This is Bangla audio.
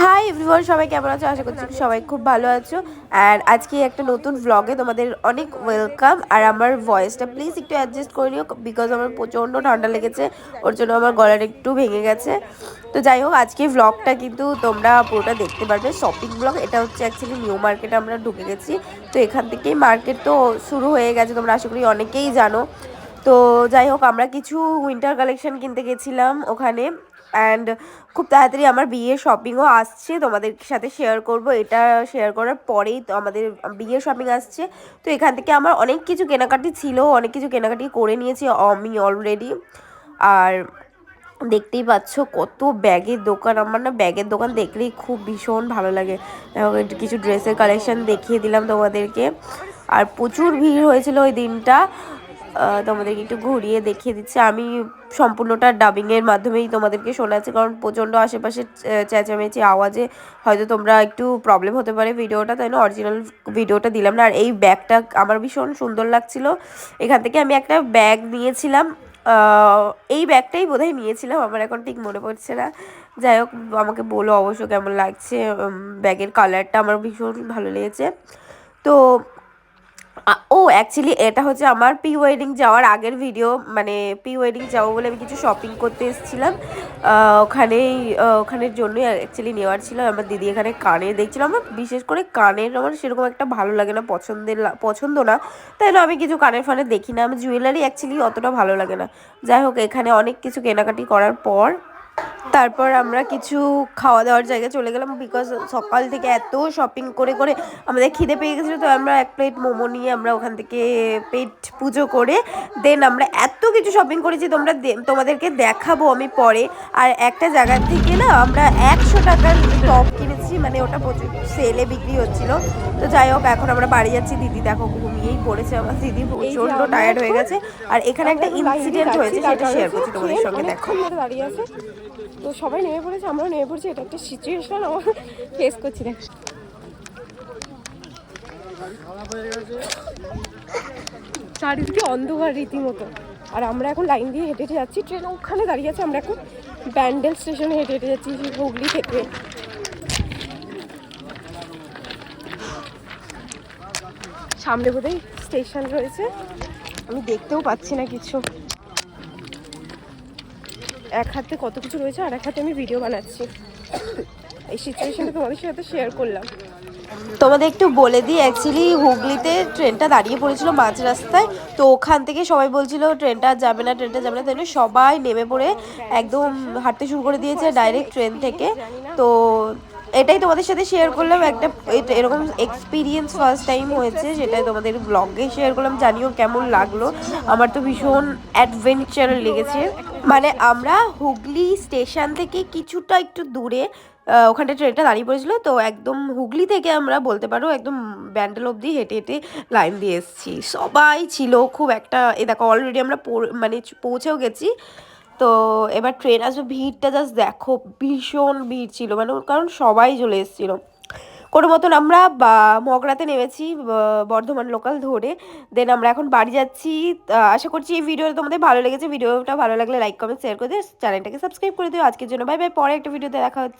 হাই এভরিওয়ান, সবাই কেমন আছো? আশা করছি সবাই খুব ভালো আছো। অ্যান্ড আজকে একটা নতুন ভ্লগে তোমাদের অনেক ওয়েলকাম। আর আমার ভয়েসটা প্লিজ একটু অ্যাডজাস্ট করে নিও, বিকজ আমার প্রচণ্ড ঠান্ডা লেগেছে, ওর জন্য আমার গলাটা একটু ভেঙে গেছে। তো যাই হোক, আজকে ভ্লগটা কিন্তু তোমরা পুরোটা দেখতে পারবে। শপিং ব্লগ এটা হচ্ছে। অ্যাকচুয়ালি নিউ মার্কেটে আমরা ঢুকে গেছি, তো এখান থেকেই মার্কেট তো শুরু হয়ে গেছে, তোমরা আশা করি অনেকেই জানো। তো যাই হোক, আমরা কিছু উইন্টার কালেকশন কিনতে গেছিলাম ওখানে। অ্যান্ড খুব তাড়াতাড়ি আমার বিয়ের শপিংও আসছে, তোমাদের সাথে শেয়ার করব। এটা শেয়ার করার পরেই তো আমাদের বিয়ের শপিং আসছে। তো এখান থেকে আমার অনেক কিছু কেনাকাটি ছিল, অনেক কিছু কেনাকাটি করে নিয়েছি আমি অলরেডি। আর দেখতেই পাচ্ছ কত ব্যাগের দোকান। আমার না ব্যাগের দোকান দেখলেই খুব ভীষণ ভালো লাগে। একটু কিছু ড্রেসের কালেকশন দেখিয়ে দিলাম তোমাদেরকে। আর প্রচুর ভিড় হয়েছিল ওই দিনটা, তোমাদেরকে একটু ঘুরিয়ে দেখিয়ে দিচ্ছি। আমি সম্পূর্ণটা ডাবিংয়ের মাধ্যমেই তোমাদেরকে শোনাচ্ছি, কারণ প্রচণ্ড আশেপাশে চেঁচামেচি আওয়াজে হয়তো তোমরা একটু প্রবলেম হতে পারে ভিডিওটা, তাই না অরিজিনাল ভিডিওটা দিলাম না। আর এই ব্যাগটা আমার ভীষণ সুন্দর লাগছিল। এখান থেকে আমি একটা ব্যাগ নিয়েছিলাম, এই ব্যাগটাই বোধহয় নিয়েছিলাম, আমার এখন ঠিক মনে পড়ছে না। যাই হোক, আমাকে বলো অবশ্য কেমন লাগছে। ব্যাগের কালারটা আমার ভীষণ ভালো লেগেছে। তো ও অ্যাকচুয়ালি এটা হচ্ছে আমার প্রি ওয়েডিং যাওয়ার আগের ভিডিও। মানে প্রি ওয়েডিং যাবো বলে আমি কিছু শপিং করতে এসেছিলাম ওখানেই। ওখানের জন্যই অ্যাকচুয়ালি নেওয়ার ছিল। আমার দিদি এখানে কানের দেখছিলাম। আমার বিশেষ করে কানের আমার সেরকম একটা ভালো লাগে না, পছন্দ না, তাই না আমি কিছু কানের ফানের দেখি না। আমার জুয়েলারি অ্যাকচুয়ালি অতটা ভালো লাগে না। যাই হোক, এখানে অনেক কিছু কেনাকাটি করার পর তারপর আমরা কিছু খাওয়া দাওয়ার জায়গায় চলে গেলাম, বিকজ সকাল থেকে এত শপিং করে করে আমাদের খিদে পেয়ে গেছিলো। তো আমরা এক প্লেট মোমো নিয়ে আমরা ওখান থেকে পেট পুজো করে দেন আমরা এত কিছু শপিং করেছি, তোমাদেরকে দেখাবো আমি পরে। আর একটা জায়গা থেকে না আমরা 100 টাকার টপ কিনেছি, মানে ওটা প্রচুর সেলে বিক্রি হচ্ছিলো। তো যাই হোক, এখন আমরা বাড়ি যাচ্ছি। দিদি দেখো ঘুমিয়েই পড়েছে, আমার দিদি প্রচণ্ড টায়ার্ড হয়ে গেছে। আর এখানে একটা ইনসিডেন্ট হয়েছে, সেটা শেয়ার করছি তোমাদের সঙ্গে, দেখো। দাঁড়িয়ে আছে, তো সবাই নেমে পড়েছে, আমরাও নেমে পড়ছি। এটা একটা সিচুয়েশন আমার ফেস করছি। দেখ চারিদিকে অন্ধকার রীতিমতো, আর আমরা এখন লাইন দিয়ে হেঁটে হেঁটে যাচ্ছি। ট্রেন ওখানে দাঁড়িয়ে আছে, আমরা এখন ব্যান্ডেল স্টেশনে হেঁটে হেঁটে যাচ্ছি হুগলি থেকে। সামনে বোধহয় স্টেশন রয়েছে, আমি দেখতেও পাচ্ছি না কিছু। এক হাতে কত কিছু রয়েছে আর এক হাতে আমি ভিডিও বানাচ্ছি। এই সিচুয়েশনটা তোমাদের সাথে শেয়ার করলাম। তোমাদের একটু বলে দিই, অ্যাকচুয়ালি হুগলিতে ট্রেনটা দাঁড়িয়ে পড়েছিল মাঝ রাস্তায়। তো ওখান থেকে সবাই বলছিল ট্রেনটা যাবে না, ট্রেনটা যাবে না, তাই সবাই নেমে পড়ে একদম হাঁটতে শুরু করে দিয়েছে ডাইরেক্ট ট্রেন থেকে। তো এটাই তোমাদের সাথে শেয়ার করলাম, একটা এরকম এক্সপিরিয়েন্স ফার্স্ট টাইম হয়েছে, সেটাই তোমাদের ব্লগে শেয়ার করলাম। জানিও কেমন লাগলো, আমার তো ভীষণ অ্যাডভেঞ্চার লেগেছে। মানে আমরা হুগলি স্টেশন থেকে কিছুটা একটু দূরে ওখানটা ট্রেনটা দাঁড়িয়ে পড়েছিল। তো একদম হুগলি থেকে আমরা বলতে পারো একদম ব্যান্ডেল অবধি হেঁটে হেঁটে লাইন দিয়ে এসেছি। সবাই ছিল খুব একটা, এ দেখো অলরেডি আমরা মানে পৌঁছেও গেছি। তো এবার ট্রেন আসবে, ভিড়টা জাস্ট দেখো, ভীষণ ভিড় ছিল, মানে কারণ সবাই চলে এসেছিলো। কোনো মতন আমরা মগরাতে নেমেছি বর্ধমান লোকাল ধরে। দেন আমরা এখন বাড়ি যাচ্ছি। আশা করছি এই ভিডিওটা তোমাদের ভালো লেগেছে। ভিডিওটা ভালো লাগলে লাইক কমেন্ট শেয়ার করে দিও, চ্যানেলটাকে সাবস্ক্রাইব করে দিও। আজকের জন্য বাই বাই, পরে একটা ভিডিওতে দেখা হচ্ছে।